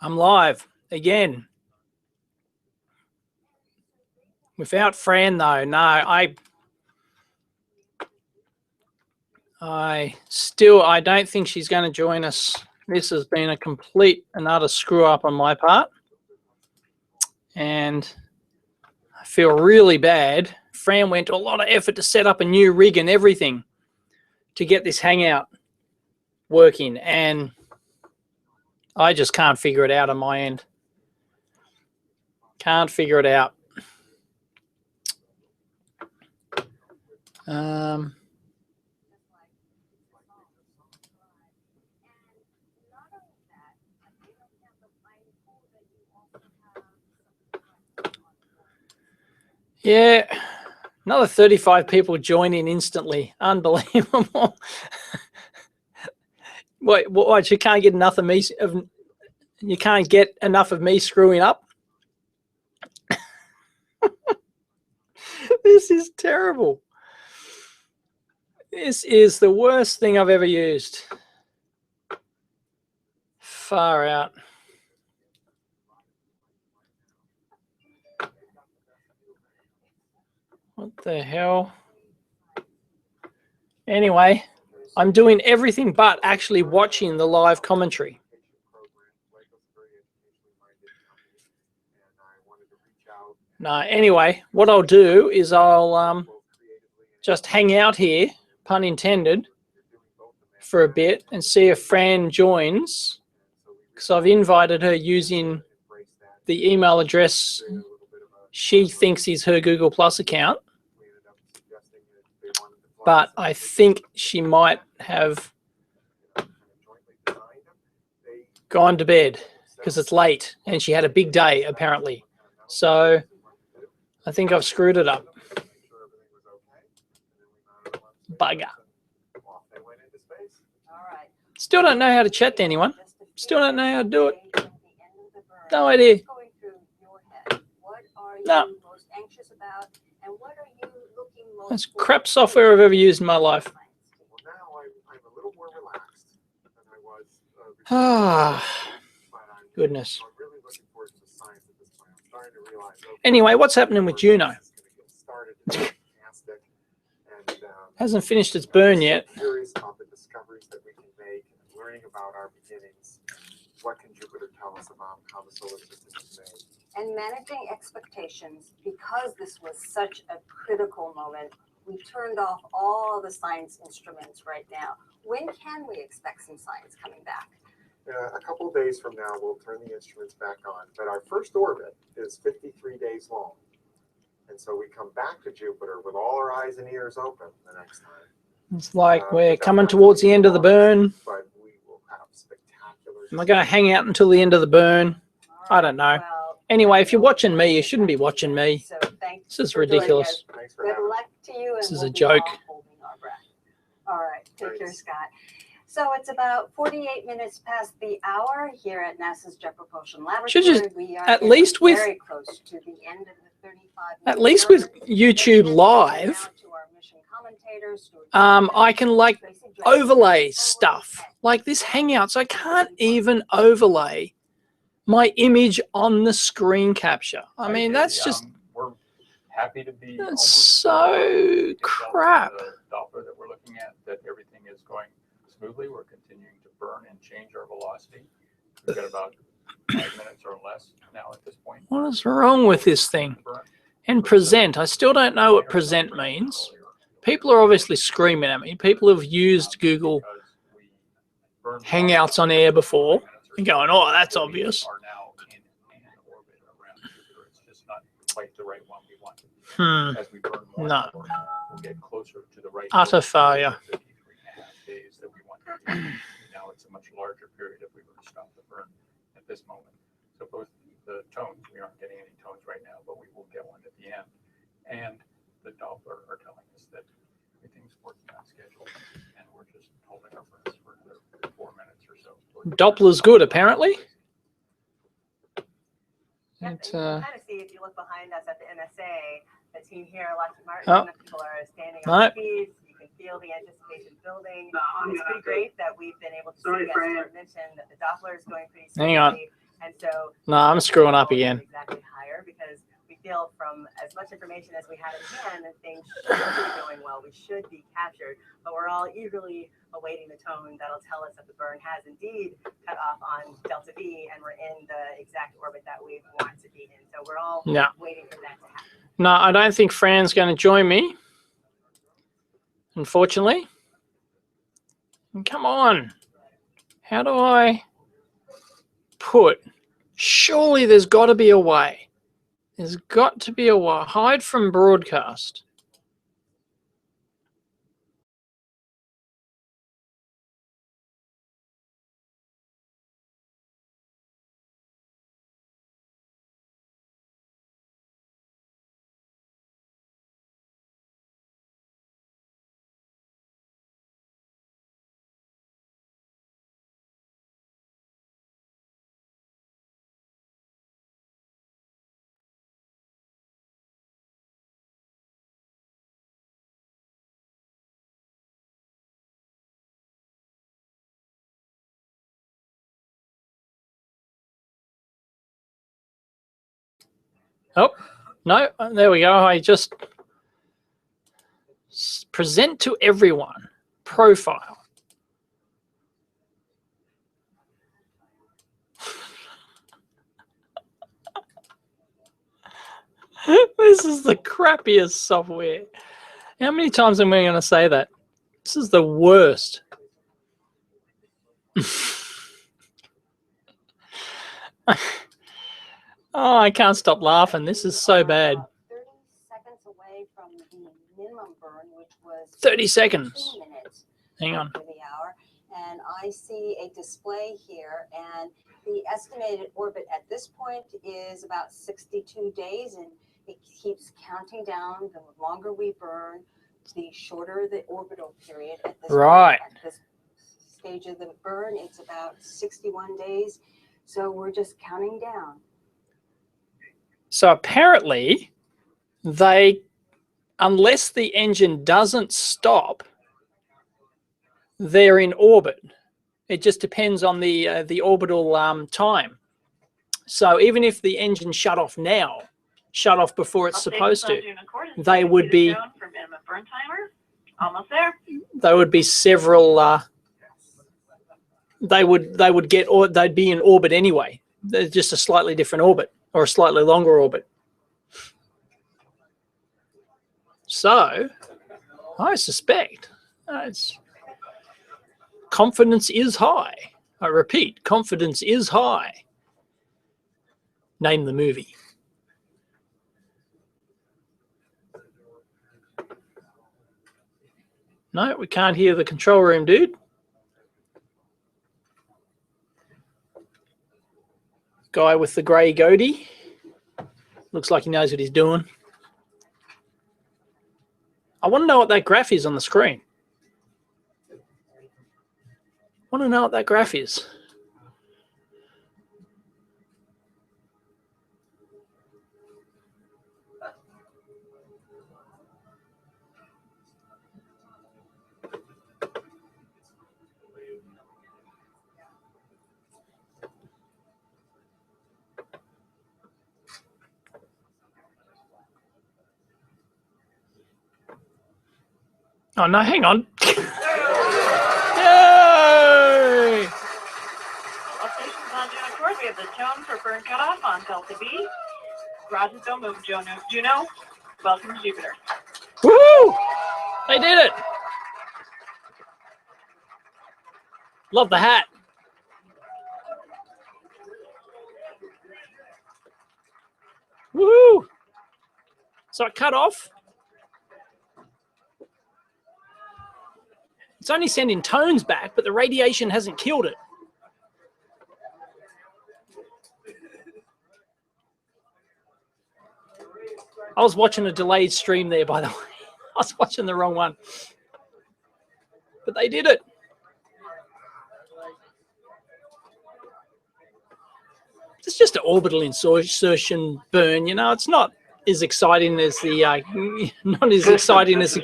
I'm live again. Without Fran, though. No, I don't think she's going to join us. This has been a complete and utter screw up on my part. And I feel really bad. Fran went to a lot of effort to set up a new rig and everything to get this Hangout working. And I just can't figure it out on my end. Can't figure it out. Yeah, another 35 people join in instantly. Unbelievable. What? You can't get enough of me. You can't get enough of me screwing up. This is terrible. This is the worst thing I've ever used. Far out. What the hell? Anyway, I'm doing everything but actually watching the live commentary. No, anyway, what I'll do is I'll just hang out here, pun intended, for a bit and see if Fran joins, because I've invited her using the email address she thinks is her Google Plus account. But I think she might have gone to bed because it's late and she had a big day apparently. So I think I've screwed it up. Bugger. Still don't know how to chat to anyone. Still don't know how to do it. No idea. No. That's crap software I've ever used in my life. Ah, goodness. Anyway, what's happening with Juno? Hasn't finished its burn yet. What can Jupiter tell us about how the solar system is made? And managing expectations, because this was such a critical moment, we turned off all the science instruments right now. When can we expect some science coming back? A couple of days from now, we'll turn the instruments back on. But our first orbit is 53 days long. And so we come back to Jupiter with all our eyes and ears open the next time. It's like we're coming towards the end of the burn. But we will have spectacular. Am I going to hang out until the end of the burn? I don't know. Anyway, if you're watching me, you shouldn't be watching me. This is ridiculous. Good luck to you. This is a joke. All right. Take care, Scott. So it's about 48 minutes past the hour here at NASA's Jet Propulsion Laboratory. We are at least with very close to the end of the 35 minutes. At least with YouTube Live, I can like overlay stuff like this Hangouts. I can't even overlay my image on the screen capture. I mean, that's just we're happy to be. That's so crap. The Doppler that we're looking at, that everything is going smoothly. We're continuing to burn and change our velocity. We've got about 5 minutes or less now at this point. What is wrong with this thing? And present. I still don't know what present means. People are obviously screaming at me. People have used Google Hangouts on air before and going, oh, that's obvious. It's just not quite the right one we want. No. As we burn more, we'll get closer to the right. Utter failure. 53.5 days that we want. Now it's a much larger period if we were to stop the burn at this moment. So both the tones, we aren't getting any tones right now, but we will get one at the end. And the Doppler are telling us that everything's working on schedule, and we're just holding our breaths for another 4 minutes or so. Doppler's good, apparently. You can kind of see if you look behind us at the NSA, the team here, Lockheed Martin, people are standing on their feet. You can feel the anticipation building. It's pretty great that we've been able to see, as Stuart mentioned, that the Doppler is going pretty smoothly. Hang on. And so No, I'm screwing up again. Exactly higher because we feel from as much information as we have in hand that things should be going well. We should be captured, but we're all eagerly awaiting the tone that'll tell us that the burn has indeed cut off on delta V and we're in the exact orbit that we want to be in. So we're all waiting for that to happen. No, I don't think Fran's going to join me, unfortunately. Come on. How do I put? Surely there's got to be a way. There's got to be a way. Hide from broadcast. Oh, no, there we go. I just present to everyone profile. This is the crappiest software. How many times am I going to say that? This is the worst. Oh, I can't stop laughing. This is so bad. 30 seconds away from the minimum burn, which was 30 seconds. minutes. Hang on. For the hour. And I see a display here, and the estimated orbit at this point is about 62 days, and it keeps counting down. The longer we burn, the shorter the orbital period. At this Right. point, at this stage of the burn, it's about 61 days. So we're just counting down. So apparently, unless the engine doesn't stop, they're in orbit. It just depends on the orbital time. So even if the engine shut off now, shut off before it's supposed to, they would be. Almost there. They would be several. They would get, or they'd be in orbit anyway. They're just a slightly different orbit or a slightly longer orbit. So I suspect confidence is high. I repeat, confidence is high. Name the movie. No, we can't hear the control room, dude. Guy with the grey goatee. Looks like he knows what he's doing. I want to know what that graph is on the screen. I want to know what that graph is. Oh, no, hang on. Yay! All stations on Juno course. We have the tone for burn cutoff on Delta V. Roger, don't move, Juno. Welcome to Jupiter. Woohoo! They did it. Love the hat. Woohoo! So it cut off. It's only sending tones back, but the radiation hasn't killed it. I was watching a delayed stream there, by the way. I was watching the wrong one. But they did it. It's just an orbital insertion burn, you know. It's not as exciting as the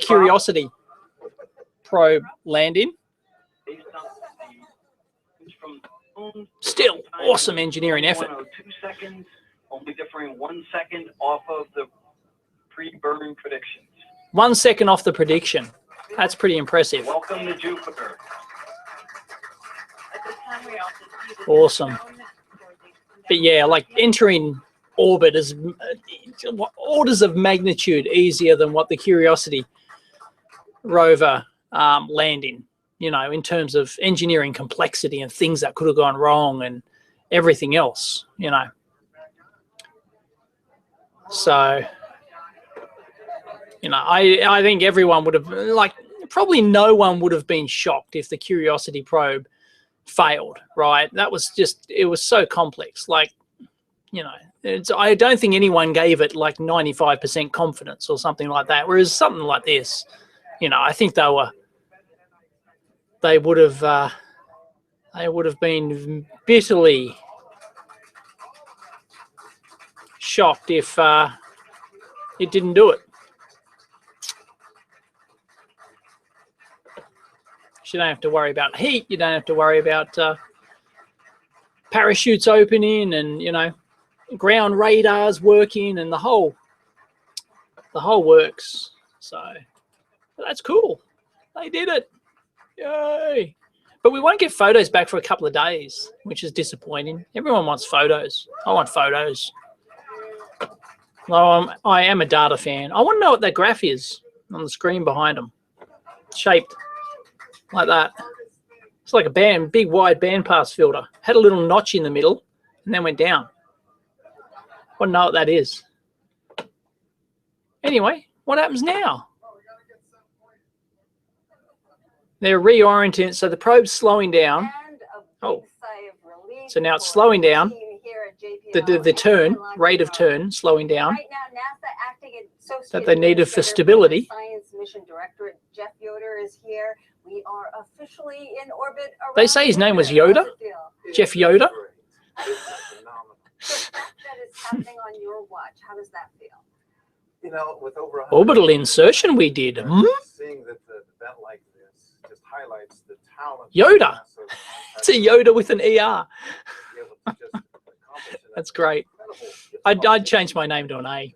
Curiosity probe landing. Based on from Still, awesome engineering effort. 2 seconds, only differing 1 second off of the pre-burn predictions. 1 second off the prediction. That's pretty impressive. Welcome to Jupiter. Awesome. But yeah, like entering orbit is orders of magnitude easier than what the Curiosity rover landing, you know, in terms of engineering complexity and things that could have gone wrong and everything else, you know. So, you know, I think everyone would have, like, probably no one would have been shocked if the Curiosity probe failed, right? That was just, it was so complex. Like, you know, I don't think anyone gave it like 95% confidence or something like that. Whereas something like this, you know, I think they would have been bitterly shocked if it didn't do it. You don't have to worry about heat. You don't have to worry about parachutes opening and, you know, ground radars working and the whole works. So that's cool. They did it. Yay. But we won't get photos back for a couple of days, which is disappointing. Everyone wants photos. I want photos. I am a data fan. I want to know what that graph is on the screen behind them. Shaped like that. It's like a big wide bandpass filter. Had a little notch in the middle and then went down. I want to know what that is. Anyway, what happens now? They're reorienting, so the probe's slowing down. Oh, so now it's slowing down. The turn, rate of turn, slowing down. That they needed for stability. Science Mission Director Jeff Yoder is here. We are officially in orbit. They say his name was Yoda. Jeff Yoder. That is happening on your watch. How does that feel? You know, with over Orbital insertion we did. Seeing that the event like this just highlights the talent. Yoda. It's a Yoda with an ER. That's great. I'd change my name to an A. And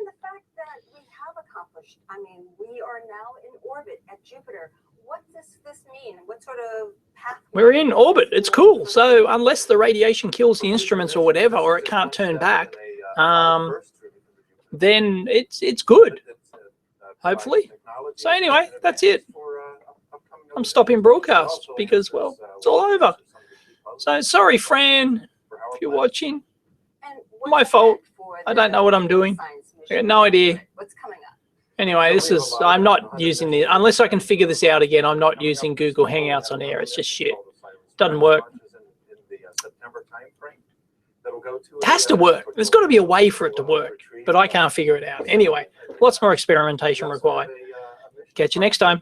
the fact that we have accomplished, I mean, we are now in orbit at Jupiter. What does this mean? What sort of path? We're in orbit. It's cool. So unless the radiation kills the instruments or whatever, or it can't turn back, then it's good. Hopefully. So anyway, that's it. I'm stopping broadcast because, well, it's all over. So sorry, Fran, if you're watching. My fault. I don't know what I'm doing. I got no idea. What's coming up? Anyway, I'm not using the, unless I can figure this out again, I'm not using Google Hangouts on air. It's just shit. Doesn't work. It has to work. There's got to be a way for it to work, but I can't figure it out. Anyway, lots more experimentation required. Catch you next time.